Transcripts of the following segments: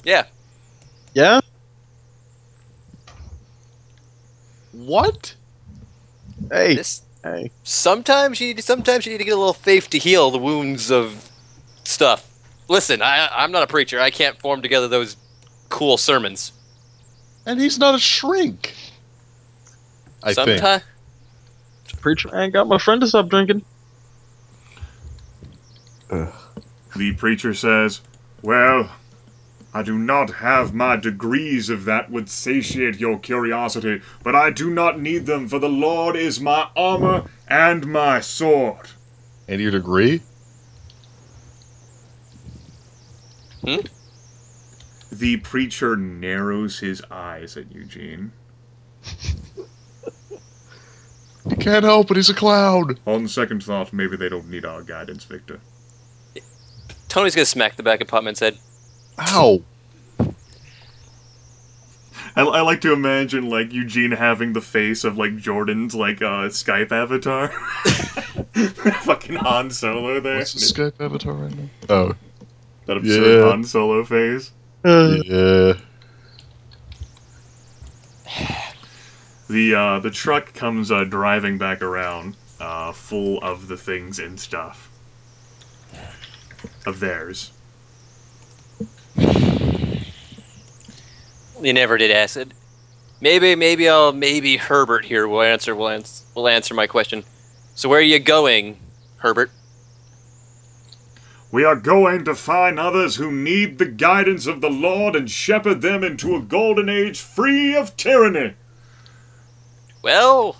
Yeah. Yeah? What? Hey. This. Hey. Sometimes you need to get a little faith to heal the wounds of stuff. Listen, I'm not a preacher. I can't form together those cool sermons. And he's not a shrink. I think. Sometimes. Preacher man got my friend to stop drinking. The preacher says, "Well, I do not have my degrees if that would satiate your curiosity, but I do not need them, for the Lord is my armor and my sword." And you'd agree? The preacher narrows his eyes at Eugene. You can't help it, he's a clown. On second thought, maybe they don't need our guidance, Victor. Tony's gonna smack the back of Potman's head. Ow. I like to imagine, like, Eugene having the face of, like, Jordan's, like, Skype avatar. Fucking Han Solo there. What's the Skype avatar right now? Oh. That absurd Yeah. Han Solo face. Yeah. The truck comes driving back around, full of the things and stuff of theirs. You never did acid. Maybe Herbert here will answer my question. So where are you going, Herbert? We are going to find others who need the guidance of the Lord and shepherd them into a golden age free of tyranny Well,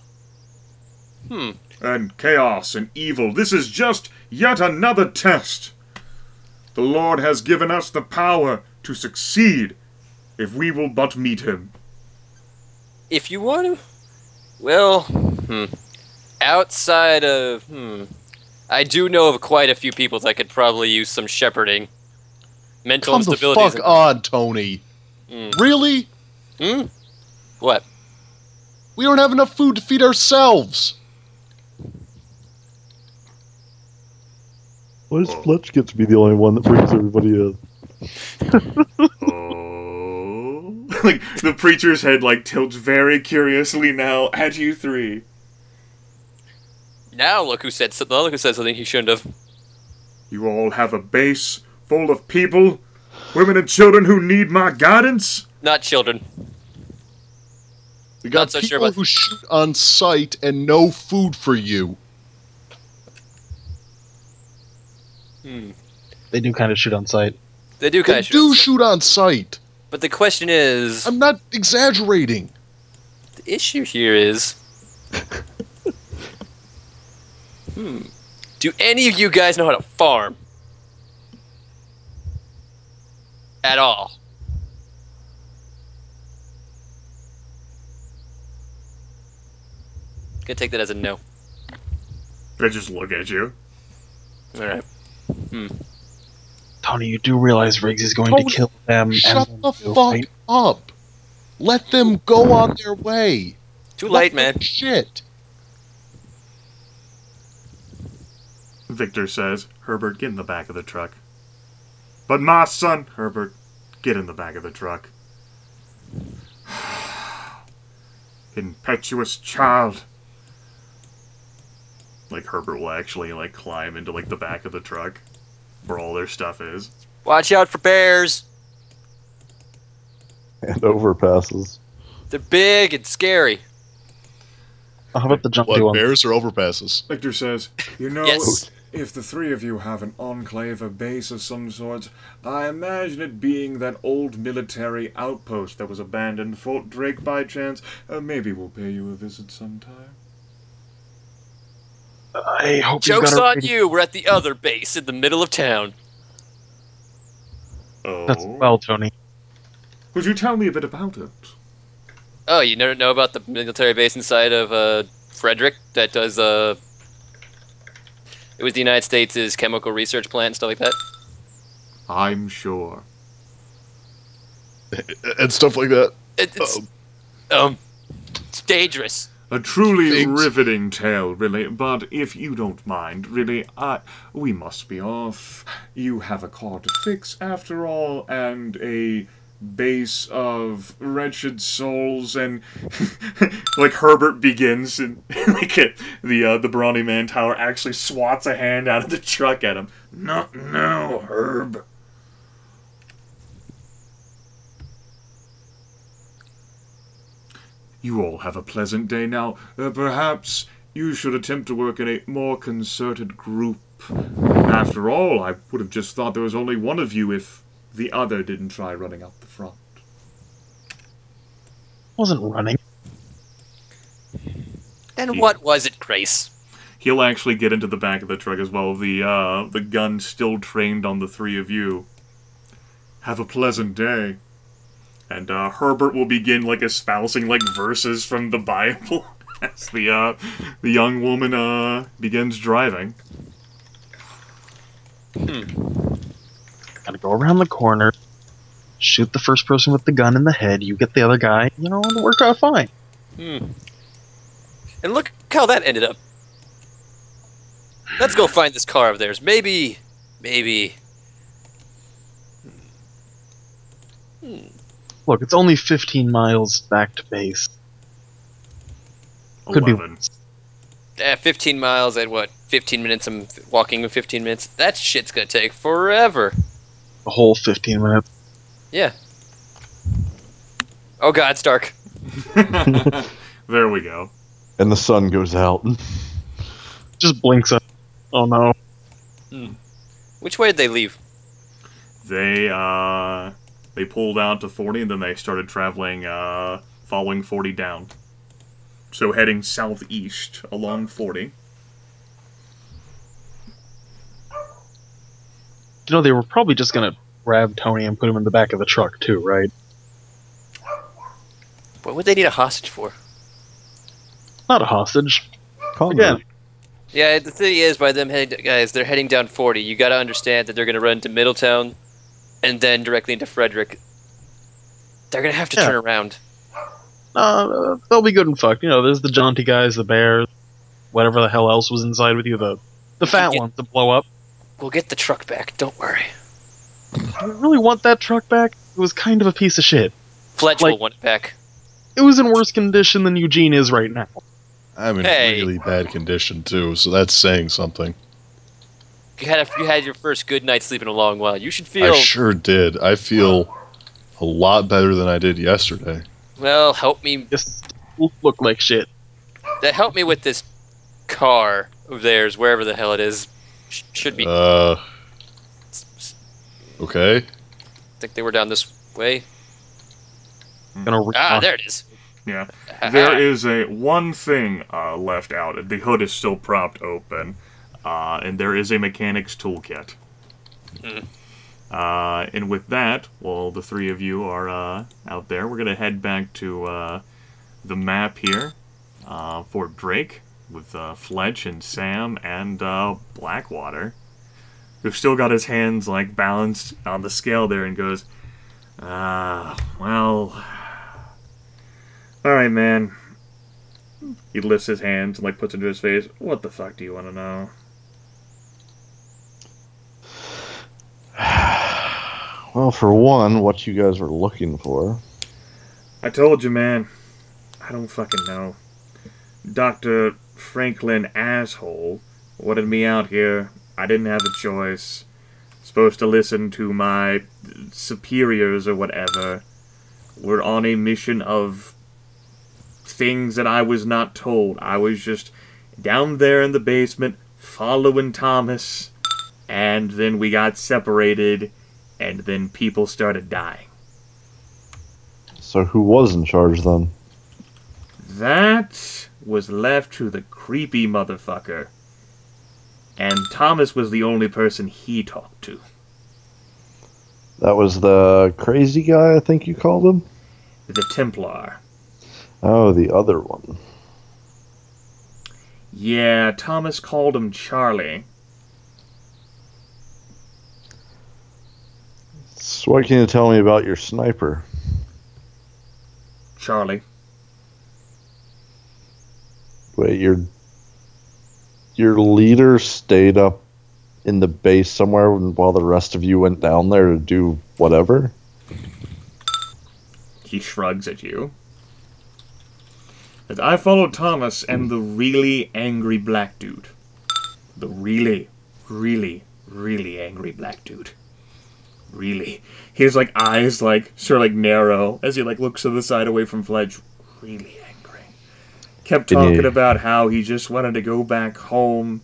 and chaos and evil. This is just yet another test. The Lord has given us the power to succeed if we will but meet him. if you want to, well, outside of, I do know of quite a few people that could probably use some shepherding. Mental Come the instability. fuck on, Tony. Really? What? We don't have enough food to feed ourselves. Why does Fletch get to be the only one that brings everybody in? Oh. Like, the preacher's head, like, tilts very curiously now at you three. Now look who said something he shouldn't have. You all have a base full of people, women and children who need my guidance? Not children. We got Not so sure people about- who shoot on sight and no food for you. They do kind of shoot on sight. They do kind They of do shoot on sight. But the question is, I'm not exaggerating. the issue here is, do any of you guys know how to farm? At all? Gonna take that as a no. I just look at you. Alright. Tony, you do realize Riggs is going Tony, to kill them. Shut and the them, fuck right? up. Let them go on their way. Too What late, the man. Shit. Victor says, Herbert, get in the back of the truck. But my son, Herbert, get in the back of the truck. Impetuous child. Like, Herbert will actually, like, climb into, like, the back of the truck where all their stuff is. Watch out for bears. And overpasses. They're big and scary. How about the jump What, one? bears or overpasses? Victor says, you know, Yes. if the three of you have an enclave, a base of some sort, I imagine it being that old military outpost that was abandoned, Fort Drake by chance. Maybe we'll pay you a visit sometime. I hope you Joke's got on you. We're at the other base in the middle of town. Oh. That's well, Tony. Would you tell me a bit about it? Oh, you never know about the military base inside of Frederick that does it was the United States' chemical research plant and stuff like that. I'm sure. And stuff like that. It's dangerous. A truly Things. riveting tale, really. But if you don't mind, really, we must be off. You have a car to fix, after all, and a base of wretched souls, and like Herbert begins, and like the Brawny Man Tower actually swats a hand out of the truck at him. Not now, Herb. You all have a pleasant day now. Perhaps you should attempt to work in a more concerted group. After all, I would have just thought there was only one of you if the other didn't try running up the front. Wasn't running. Then what was it, Grace? He'll actually get into the back of the truck as well. The gun still trained on the three of you. Have a pleasant day. And Herbert will begin like espousing like verses from the Bible as the young woman begins driving. Gotta go around the corner, shoot the first person with the gun in the head, you get the other guy, you know, and it worked out fine. And look how that ended up. Let's go find this car of theirs. Maybe. Look, it's only 15 miles back to base. Could 11. be 15 miles at what? 15 minutes? I'm walking in 15 minutes. That shit's gonna take forever. a whole 15 minutes. Yeah. Oh god, it's dark. There we go. And the sun goes out. Just blinks up. Oh no. Which way did they leave? They pulled out to 40 and then they started traveling, following 40 down. So heading southeast along 40. You know, they were probably just gonna grab Tony and put him in the back of the truck too, right? What would they need a hostage for? Not a hostage. Convert. Again, Yeah, the thing is, by them heading, guys, they're heading down 40. You gotta understand that they're gonna run to Middletown, and then directly into Frederick. They're gonna have to turn around. they'll be good and fucked. You know, there's the jaunty guys, the bears, whatever the hell else was inside with you, the fat ones that blow up. We'll get the truck back, don't worry. Do you really want that truck back? It was kind of a piece of shit. Fletch will want it back. It was in worse condition than Eugene is right now. I'm in Hey. really bad condition too, so that's saying something. You had your first good night sleep in a long while. You should feel... I sure did. I feel a lot better than I did yesterday. Well, help me... Just look like shit. Help me with this car of theirs, wherever the hell it is. Should be... Okay. I think they were down this way. Gonna There it is. Yeah. There is one thing left out. The hood is still propped open. And there is a mechanic's toolkit. And with that, while the three of you are out there, we're going to head back to the map here for Drake with Fletch and Sam and Blackwater, who's still got his hands like balanced on the scale there and goes, well... Alright, man. He lifts his hands and like puts it to his face. What the fuck do you want to know? Well, for one, what you guys were looking for. I told you, man. I don't fucking know. Dr. Franklin asshole wanted me out here. I didn't have a choice. Supposed to listen to my superiors or whatever. We're on a mission of things that I was not told. I was just down there in the basement following Thomas, and then we got separated, and then people started dying. So who was in charge then? That was left to the creepy motherfucker. And Thomas was the only person he talked to. That was the crazy guy, I think you called him? The Templar. Oh, the other one. Yeah, Thomas called him Charlie. So what can you tell me about your sniper? Charlie. Wait, your leader stayed up in the base somewhere while the rest of you went down there to do whatever? He shrugs at you. Says, I followed Thomas and the really angry black dude. The really, really, really angry black dude. Really. His, like, eyes, like, sort of, like, narrow as he, like, looks to the side away from Fletch. Really angry. Kept talking about how he just wanted to go back home,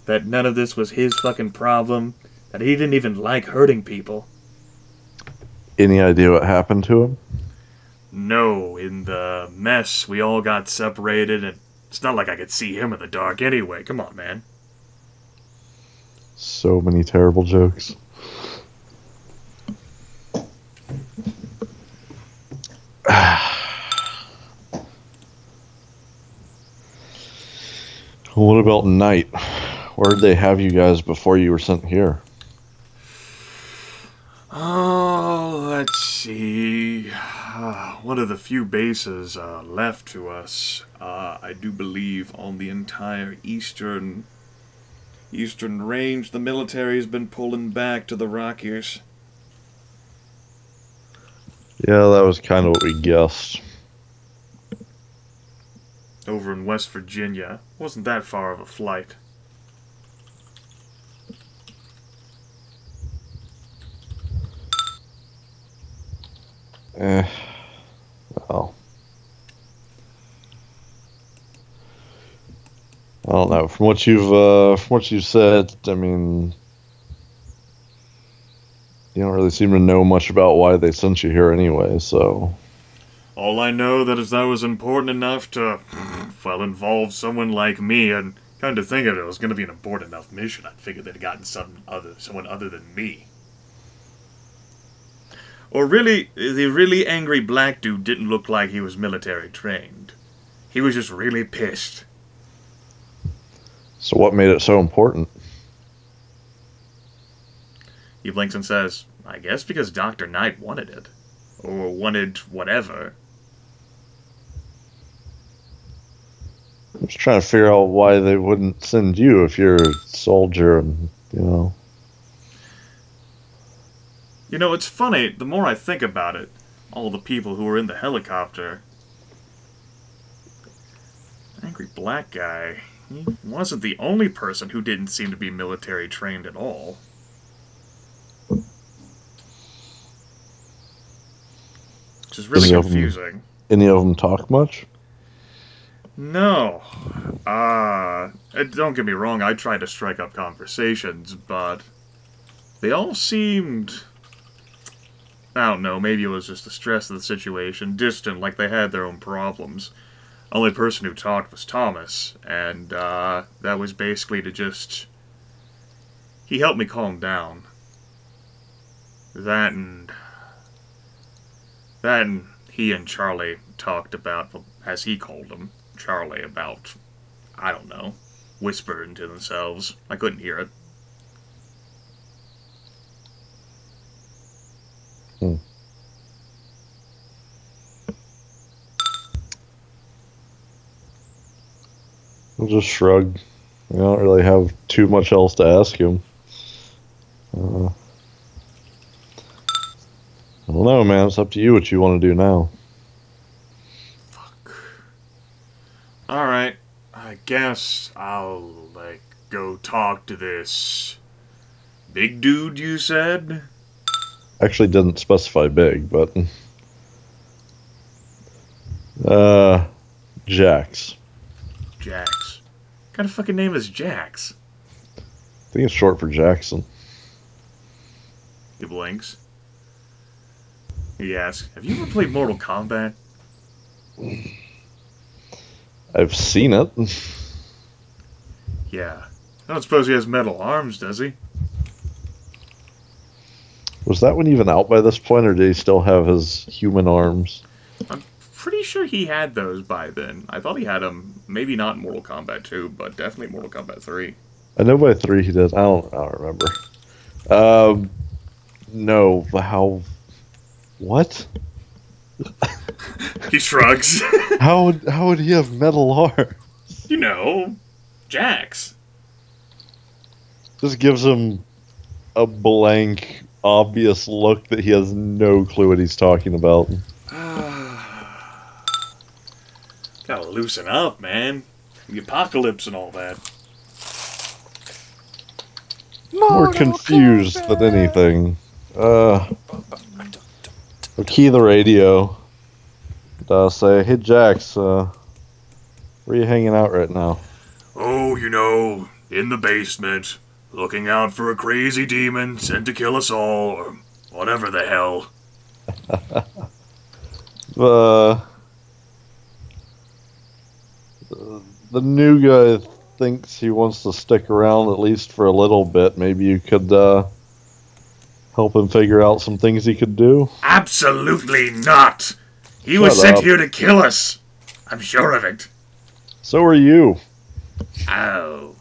that none of this was his fucking problem, that he didn't even like hurting people. Any idea what happened to him? No, in the mess, we all got separated, and it's not like I could see him in the dark anyway. Come on, man. So many terrible jokes. What about night? Where did they have you guys before you were sent here? Oh, let's see. One of the few bases left to us, I do believe, on the entire eastern range, the military's been pulling back to the Rockies. Yeah, that was kind of what we guessed. Over in West Virginia. Wasn't that far of a flight. Well. I don't know. From what you've said, I mean, you don't really seem to know much about why they sent you here anyway, so. All I know that is that was important enough to, well, involve someone like me, and kind of think of it, it was going to be an important enough mission. I figured they'd gotten someone other than me. Or really, the really angry black dude didn't look like he was military trained. He was just really pissed. So what made it so important? He blinks and says, I guess because Dr. Knight wanted it. Or wanted whatever. I'm just trying to figure out why they wouldn't send you if you're a soldier and, you know. You know, it's funny, the more I think about it, all the people who were in the helicopter. Angry black guy, he wasn't the only person who didn't seem to be military trained at all. Which is really confusing. Any of them talk much? No. Don't get me wrong, I tried to strike up conversations, but they all seemed, I don't know, maybe it was just the stress of the situation, distant, like they had their own problems. Only person who talked was Thomas, and that was basically to just, he helped me calm down. That and he and Charlie talked about, as he called him, Charlie, about, I don't know, whispering to themselves. I couldn't hear it. I'll just shrug. I don't really have too much else to ask him. I don't know, man. It's up to you what you want to do now. Fuck. Alright. I guess I'll, like, go talk to this big dude you said? Actually didn't specify big, but... Jax. Jax. What kind of fucking name is Jax? I think it's short for Jackson. He blinks. He asks, have you ever played Mortal Kombat? I've seen it. Yeah. I don't suppose he has metal arms, does he? Was that one even out by this point, or did he still have his human arms? I'm pretty sure he had those by then. I thought he had them, maybe not in Mortal Kombat 2, but definitely Mortal Kombat 3. I know by 3 he did. I don't remember. No, how... What? He shrugs. How would he have metal arms? You know, Jax. Just gives him a blank, obvious look that he has no clue what he's talking about. Gotta loosen up, man. The apocalypse and all that. More confused than anything. I'll key the radio. And I'll say, hey Jax, where are you hanging out right now? Oh, you know, in the basement, looking out for a crazy demon sent to kill us all, or whatever the hell. The new guy thinks he wants to stick around at least for a little bit. Maybe you could help him figure out some things he could do. Absolutely not! He Shut was sent up. here to kill us! I'm sure of it. So are you. Oh.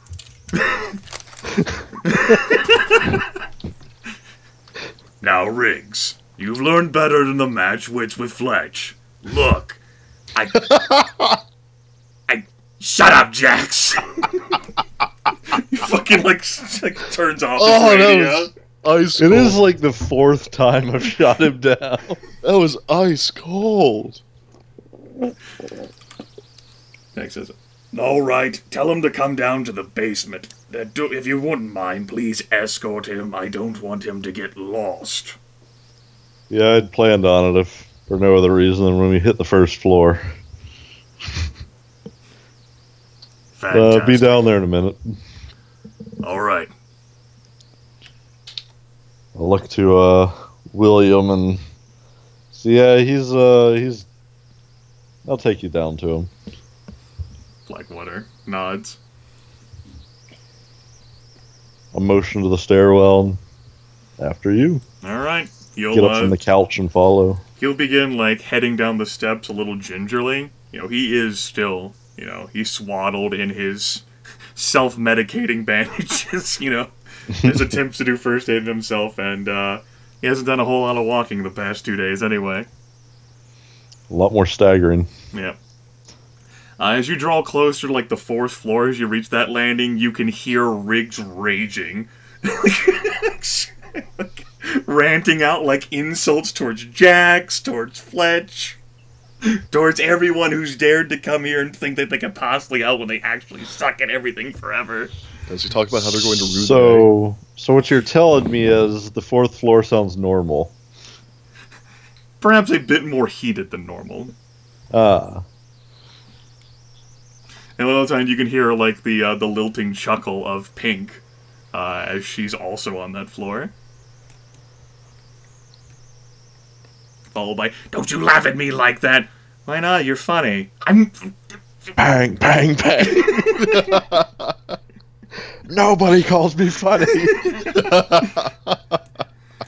Now, Riggs, you've learned better than to match wits with Fletch. Look, shut up, Jax! He fucking, like turns off his radio. Ice It cold. is like the 4th time I've shot him down. That was ice cold. Jax says, all right, tell him to come down to the basement. If you wouldn't mind, please escort him. I don't want him to get lost. Yeah, I'd planned on it if for no other reason than when we hit the first floor. Fantastic. Be down there in a minute. All right. I'll look to William and see. Yeah, he's. I'll take you down to him. Blackwater nods. I'll motion to the stairwell. And after you, All right. get up from the couch and follow. He'll begin, like, heading down the steps a little gingerly. You know, he is still, you know, he's swaddled in his self-medicating bandages, you know. His attempts to do first aid himself, and he hasn't done a whole lot of walking the past 2 days anyway. A lot more staggering. Yeah. As you draw closer to, like, the 4th floor, as you reach that landing, you can hear Riggs raging. Like, ranting out, like, insults towards Jax, towards Fletch, towards everyone who's dared to come here and think that they can possibly help when they actually suck at everything forever. As we talk about how they're going to ruin So what you're telling me is the 4th floor sounds normal. Perhaps a bit more heated than normal. Ah. And a lot of times you can hear, like, the lilting chuckle of Pink, as she's also on that floor. Followed by, don't you laugh at me like that! Why not? You're funny. I'm... Bang, bang, bang. Nobody calls me funny.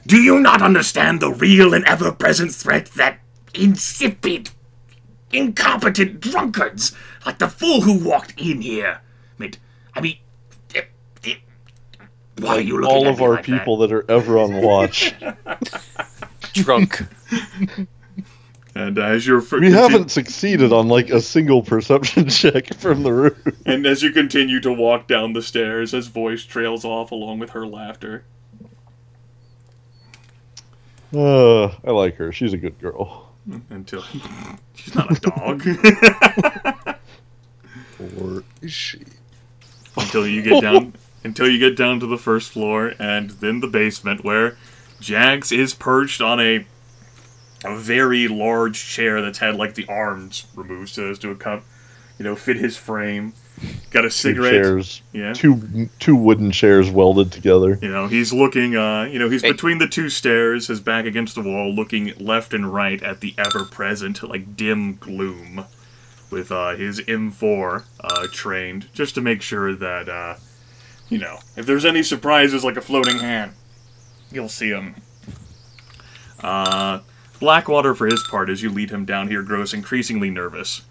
Do you not understand the real and ever-present threat that insipid, incompetent drunkards, like the fool who walked in here, I mean, why are you looking All at of me our like people that are ever on watch. Drunk. And as you're... We haven't succeeded on like a single perception check from the roof. And as you continue to walk down the stairs, his voice trails off along with her laughter. I like her. She's a good girl. Until... She's not a dog. Or is she? Until you get down... Until you get down to the 1st floor, and then the basement, where Jax is perched on a very large chair that's had, like, the arms removed so as to fit his frame. Got a cigarette. 2 chairs. Yeah. Two wooden chairs welded together. You know, he's looking, he's between the 2 stairs, his back against the wall, looking left and right at the ever-present, like, dim gloom with his M4 trained, just to make sure that, if there's any surprises like a floating hand, you'll see them. Blackwater, for his part, as you lead him down here, grows increasingly nervous.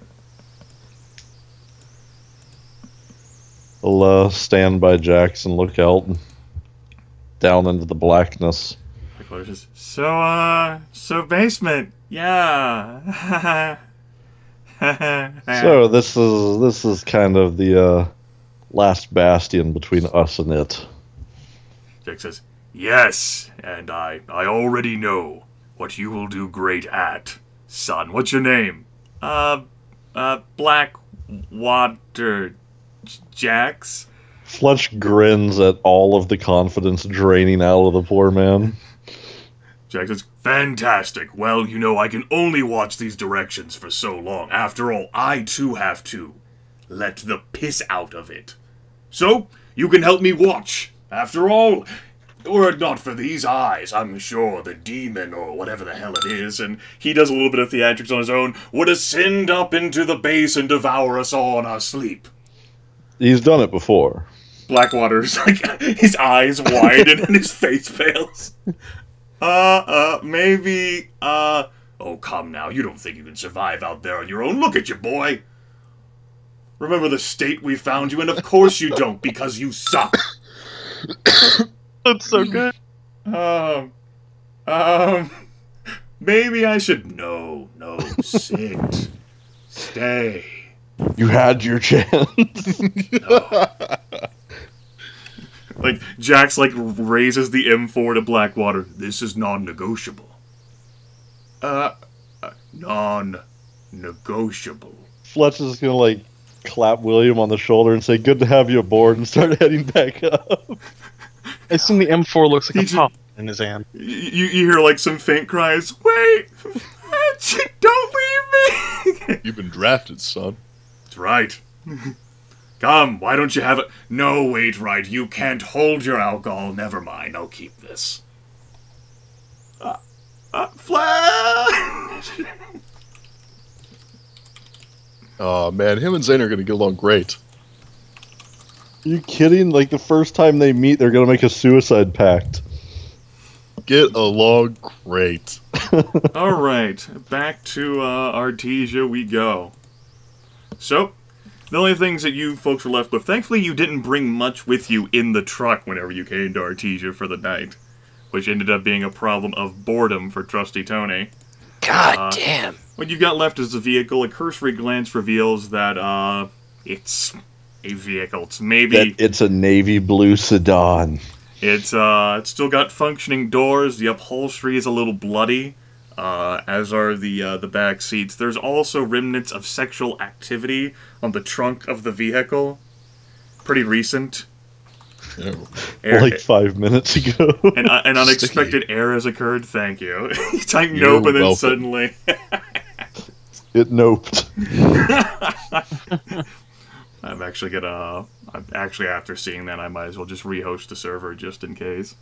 I'll stand by Jax and look out down into the blackness. Blackwater says, so basement, yeah. So this is kind of the last bastion between us and it. Jack says, yes, and I already know what you will do great at. Son, what's your name? Blackwater Jax? Fletch grins at all of the confidence draining out of the poor man. Jack says, fantastic. Well, you know, I can only watch these directions for so long. After all, I too have to let the piss out of it. So, you can help me watch. After all, were it not for these eyes, I'm sure the demon, or whatever the hell it is, and he does a little bit of theatrics on his own, would ascend up into the base and devour us all in our sleep. He's done it before. Blackwater's like, his eyes widen and his face pales. Maybe, oh, come now, you don't think you can survive out there on your own? Look at you, boy! Remember the state we found you in? Of course you don't, because you suck! That's so good. Maybe I should... No, sit. Stay. You had your chance. No. Like, Jax, like, raises the M4 to Blackwater. This is non-negotiable. Non-negotiable. Fletch is gonna, like, clap William on the shoulder and say, good to have you aboard, and start heading back up. I assume the M4 looks like a pop in his hand. You hear, like, some faint cries. Wait! Don't leave me! You've been drafted, son. That's right. Come, why don't you have it? No, wait, right. You can't hold your alcohol. Never mind. I'll keep this. Fletch! Oh, man, him and Zane are going to get along great. Are you kidding? Like, the first time they meet, they're gonna make a suicide pact. Get along great. Alright, back to Artesia we go. So, the only things that you folks were left with, thankfully you didn't bring much with you in the truck whenever you came to Artesia for the night, which ended up being a problem of boredom for Trusty Tony. God damn. What you've got left is the vehicle. A cursory glance reveals that, it's a vehicle. It's maybe... It's a navy blue sedan. It's still got functioning doors. The upholstery is a little bloody, as are the back seats. There's also remnants of sexual activity on the trunk of the vehicle. Pretty recent. Like 5 minutes ago. An unexpected error has occurred. Thank you. You type nope and then welcome. suddenly... It noped. I'm actually gonna... after seeing that, I might as well just rehost the server just in case.